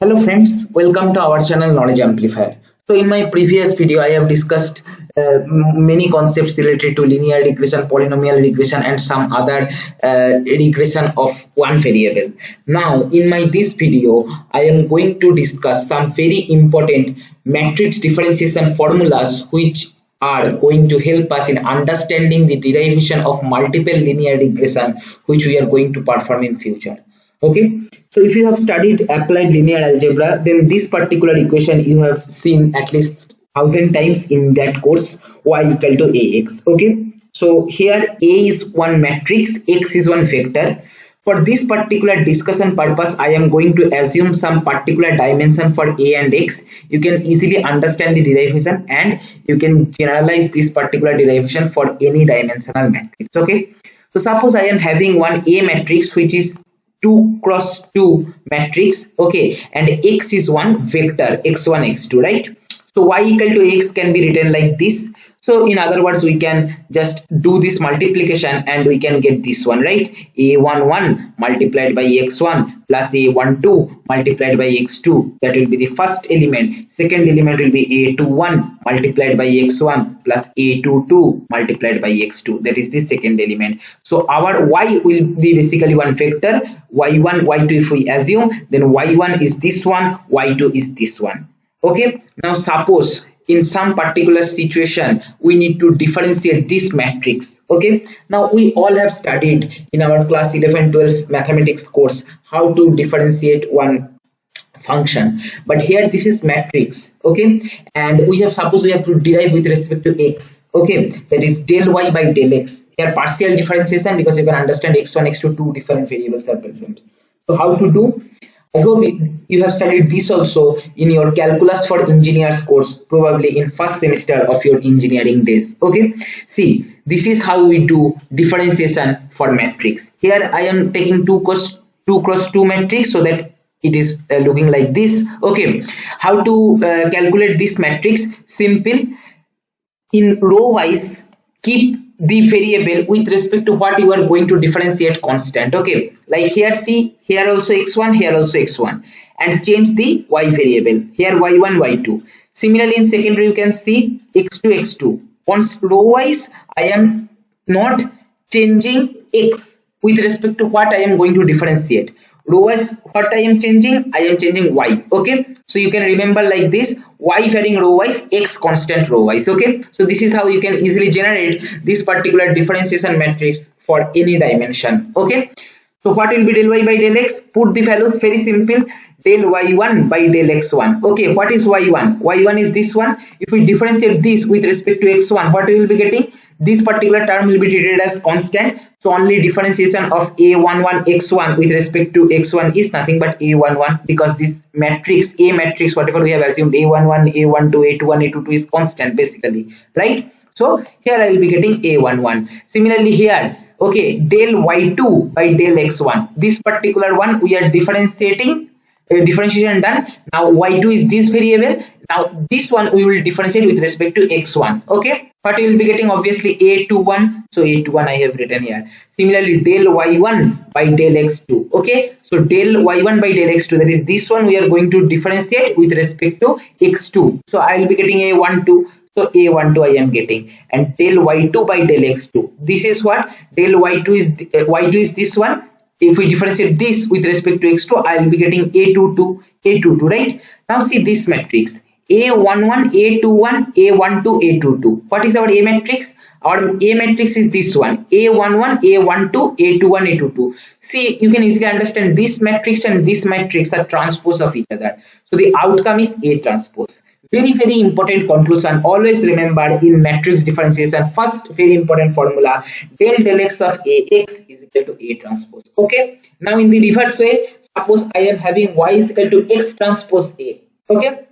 Hello friends, welcome to our channel Knowledge Amplifier. So in my previous video, I have discussed many concepts related to linear regression, polynomial regression, and some other regression of one variable. Now in my this video, I am going to discuss some very important matrix differentiation formulas which are going to help us in understanding the derivation of multiple linear regression which we are going to perform in future. Okay, so if you have studied applied linear algebra, then this particular equation you have seen at least 1000 times in that course, y equal to ax. Okay, so here a is one matrix, x is one vector. For this particular discussion purpose, I am going to assume some particular dimension for a and x. You can easily understand the derivation and you can generalize this particular derivation for any dimensional matrix. Okay, so suppose I am having one a matrix which is 2 cross 2 matrix, okay, and x is one vector x1 x2, right? So y equal to x can be written like this. So in other words, we can just do this multiplication and we can get this one, right? A11 multiplied by x1 plus a12 multiplied by x2, that will be the first element. Second element will be a21 multiplied by x1 plus a22 multiplied by x2, that is the second element. So our y will be basically one vector y1 y2. If we assume, then y1 is this one, y2 is this one. Okay, now suppose in some particular situation we need to differentiate this matrix. Okay, now we all have studied in our class 11-12 mathematics course how to differentiate one function, but here this is matrix. Okay, and we have suppose we have to derive with respect to x. Okay, that is del y by del x. Here partial differentiation, because you can understand x1 x2 two different variables are present. So how to do? I hope you have studied this also in your calculus for engineers course, probably in first semester of your engineering days. Okay, see, this is how we do differentiation for matrix. Here I am taking 2 cross 2 matrix so that it is looking like this. Okay, how to calculate this matrix? Simple. In row wise, keep the variable with respect to what you are going to differentiate constant. Okay, like here, see, here also x1, here also x1, and change the y variable, here y1 y2. Similarly in secondary you can see x2 x2. On row wise I am not changing x with respect to what I am going to differentiate. Row wise what I am changing y. Okay, so you can remember like this, y varying row wise, x constant row wise. Okay, so this is how you can easily generate this particular differentiation matrix for any dimension. Okay, so what will be del y by del x? Put the values, very simple, del y1 by del x1. Okay, what is y1? Y1 is this one. If we differentiate this with respect to x1, what we will be getting? This particular term will be treated as constant. So only differentiation of a11 x1 with respect to x1 is nothing but a11, because this matrix, a matrix, whatever we have assumed, a11, a12, a21, a22 is constant basically, right? So here I will be getting a11. Similarly here, okay, del y2 by del x1, this particular one we are differentiating, differentiation done. Now y2 is this variable. Now this one we will differentiate with respect to x1. Okay, what you will be getting? Obviously a21, so a21 I have written here. Similarly del y1 by del x2. Okay, so del y1 by del x2, that is this one we are going to differentiate with respect to x2. So I will be getting a12. So a12 I am getting, and del y2 by del x2, this is what? Del y2 is y2 is this one. If we differentiate this with respect to x2, I will be getting a22, a22, right? Now see this matrix, a11, a21, a12, a22. What is our a matrix? Our a matrix is this one, a11, a12, a21, a22. See, you can easily understand this matrix and this matrix are transpose of each other. So the outcome is a transpose. Very important conclusion. Always remember in matrix differentiation, first very important formula, del x of ax is equal to a transpose. Okay, now in the reverse way, suppose I am having y is equal to x transpose a. Okay,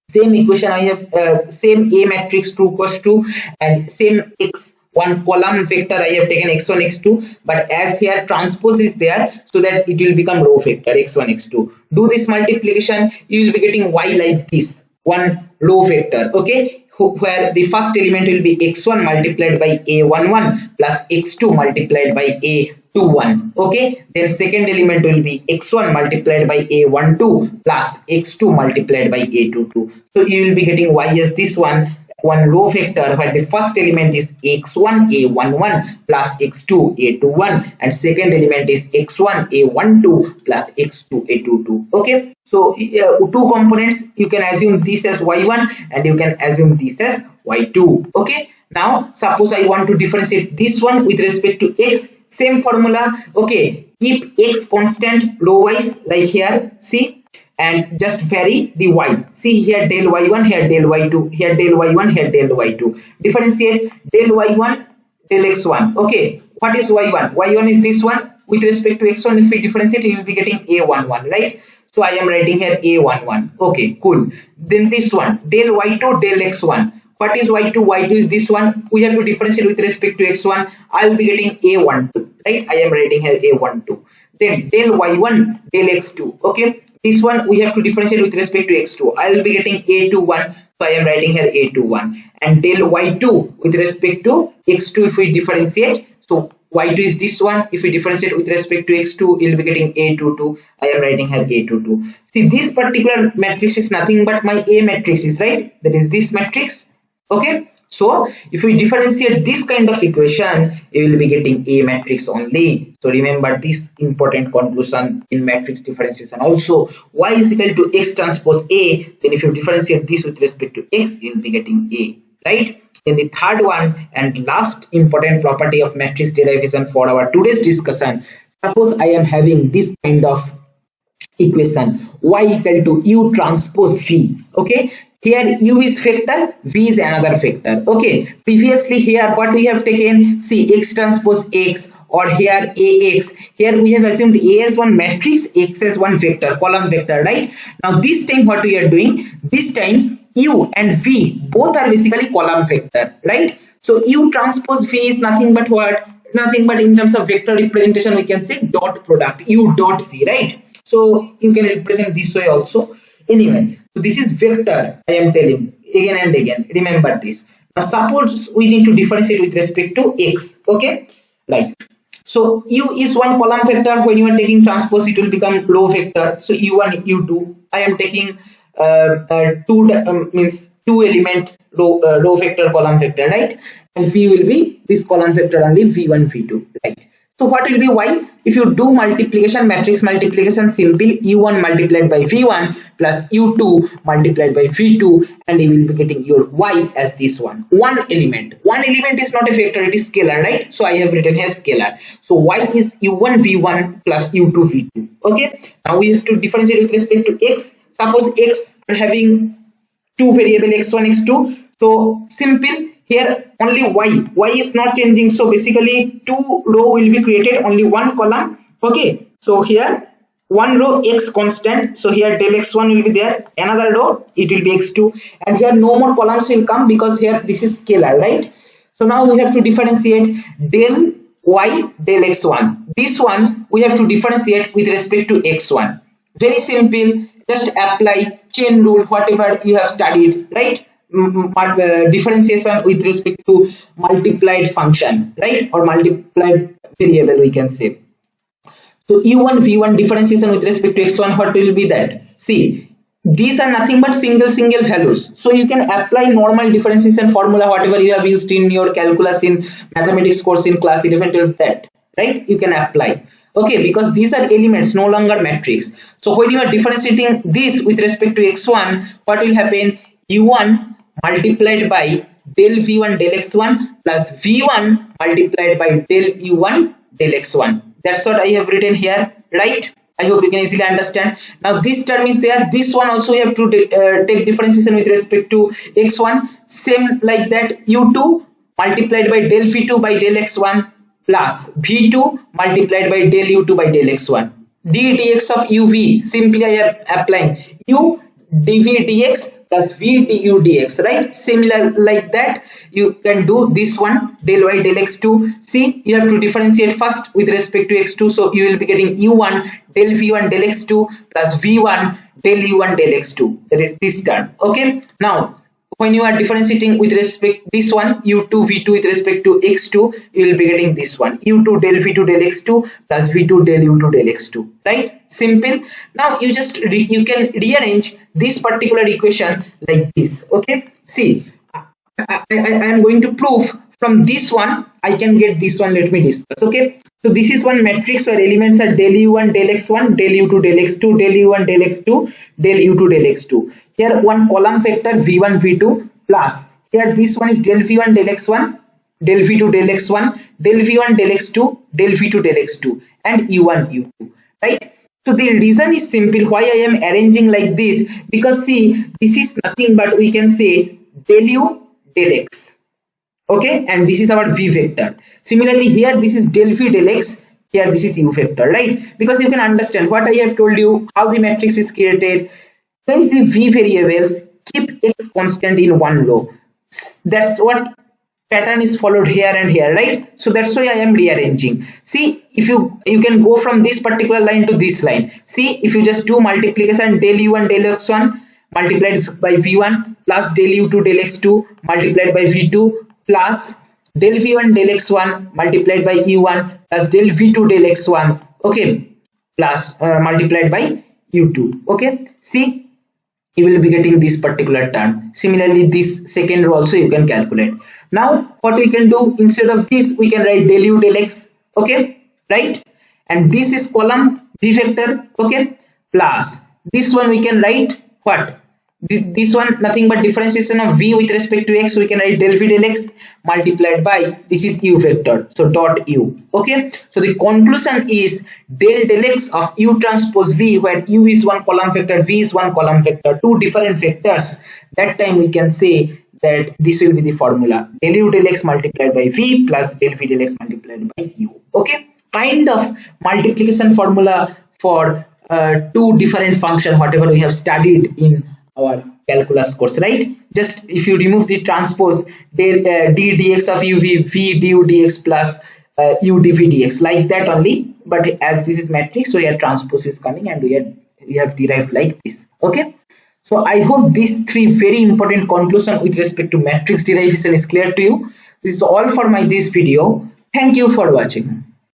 same equation I have, same a matrix 2 cross 2 and same x one column vector I have taken x1 x2, but as here transpose is there, so that it will become row vector x1 x2. Do this multiplication, you will be getting y like this, one row vector. Okay, where the first element will be x1 multiplied by a11 plus x2 multiplied by 2 1. Okay, then second element will be x1 multiplied by a12 plus x2 multiplied by a22. So you will be getting y as this one row vector where the first element is x1 a11 plus x2 a21 and second element is x1 a12 plus x2 a22. Okay, so two components, you can assume this as y1 and you can assume this as y2. Okay, now suppose I want to differentiate this one with respect to x, same formula. Okay, keep x constant row wise like here, see, and just vary the y. See here del y1, here del y2, here del y1, here del y2. Differentiate del y1, del x1. Okay, what is y1? Y1 is this one. With respect to x1, if we differentiate, you will be getting a11, right? So I am writing here a11. Okay, cool. Then this one, del y2, del x1. What is y2? Y2 is this one. We have to differentiate with respect to x1. I will be getting a12, right? I am writing here a12. Then del y1, del x2. Okay, this one we have to differentiate with respect to x2. I will be getting a21, so I am writing here a21. And del y2 with respect to x2, if we differentiate, so y2 is this one. If we differentiate with respect to x2, you will be getting a22. I am writing here a22. See, this particular matrix is nothing but my A matrix is, right? That is this matrix. Okay, so if we differentiate this kind of equation, you will be getting A matrix only. So remember this important conclusion in matrix differentiation also. Y is equal to x transpose A. Then if you differentiate this with respect to x, you will be getting A, right? Then the third one and last important property of matrix derivation for our today's discussion. Suppose I am having this kind of equation, y equal to u transpose v. Okay, here u is vector, v is another vector. Okay, previously here what we have taken, see x transpose x, or here ax. Here we have assumed A as one matrix, x as one vector, column vector, right? Now this time what we are doing, this time u and v both are basically column vector, right? So u transpose v is nothing but what? Nothing but in terms of vector representation we can say dot product, u dot v, right? So you can represent this way also. Anyway, so this is vector, I am telling again and again. Remember this. Now suppose we need to differentiate with respect to x. Okay, right. So u is one column vector. When you are taking transpose, it will become row vector. So u1, u2. I am taking means two element row vector, column vector, right? And v will be this column vector only, v1, v2, right? So what will be y? If you do multiplication, matrix multiplication, simple, u1 multiplied by v1 plus u2 multiplied by v2, and you will be getting your y as this one. One element is not a vector, it is scalar, right? So I have written here scalar. So y is u1 v1 plus u2 v2. Okay, now we have to differentiate with respect to x. Suppose x are having two variable x1, x2. So simple, here only y is not changing, so basically two row will be created, only one column. Okay, so here one row x constant, so here del x1 will be there, another row it will be x2, and here no more columns will come because here this is scalar, right? So now we have to differentiate del y, del x1. This one we have to differentiate with respect to x1. Very simple, just apply chain rule, whatever you have studied, right? Differentiation with respect to multiplied function, right? Or multiplied variable we can say. So u1 v1 differentiation with respect to x1, what will be that? See, these are nothing but single values, so you can apply normal differentiation formula, whatever you have used in your calculus in mathematics course in class 11, 12, that, right? You can apply. Okay, because these are elements, no longer matrix. So when you are differentiating this with respect to x1, what will happen? u1 multiplied by del v1 del x1 plus v1 multiplied by del u1 del x1. That's what I have written here, right? I hope you can easily understand. Now this term is there, this one also you have to take differentiation with respect to x1, same like that, u2 multiplied by del v2 by del x1 plus v2 multiplied by del u2 by del x1. d dx of uv, simply I am applying u dv dx plus v du dx, right? Similar like that you can do this one, del y del x2. See, you have to differentiate first with respect to x2, so you will be getting u1 del v1 del x2 plus v1 del u1 del x2, that is this term. Okay, now when you are differentiating with respect this one u2 v2 with respect to x2, you will be getting this one u2 del v2 del x2 plus v2 del u2 del x2, right? Simple. Now you just you can rearrange this particular equation like this. Okay, see, I am going to prove from this one I can get this one. Let me discuss. Okay, so this is one matrix where elements are del u1 del x1 del u2 del x2 del u1 del x2 del u2 del x2. Here one column vector v1 v2 plus here this one is del v1 del x1 del v2 del x1 del v1 del x2 del v2 del x2 and u1 u2, right? So the reason is simple why I am arranging like this, because see, this is nothing but we can say del u del x. Okay, and this is our v vector. Similarly here this is del v del x, here this is u vector, right? Because you can understand what I have told you, how the matrix is created. Change the v variables, keep x constant in one row. That's what pattern is followed here and here, right? So that's why I am rearranging. See, if you can go from this particular line to this line. See, if you just do multiplication del u1 del x1 multiplied by v1 plus del u2 del x2 multiplied by v2 plus del v1 del x1 multiplied by u1 plus del v2 del x1, okay, plus multiplied by u2. Okay, see, you will be getting this particular term. Similarly this second row also you can calculate. Now what we can do, instead of this we can write del u del x. Okay, right? And this is column v vector. Okay, plus this one we can write what, this one nothing but differentiation of v with respect to x, we can write del v del x multiplied by this is u vector, so dot u. Okay, so the conclusion is del x of u transpose v, where u is one column vector, v is one column vector, two different vectors. That time we can say that this will be the formula del u del x multiplied by v plus del v del x multiplied by u. Okay, kind of multiplication formula for two different function whatever we have studied in our calculus course, right? Just if you remove the transpose del d dx of u v du dx plus u dv dx, like that only, but as this is matrix so here transpose is coming and we have derived like this. Okay, so I hope these three very important conclusion with respect to matrix derivation is clear to you. This is all for this video. Thank you for watching.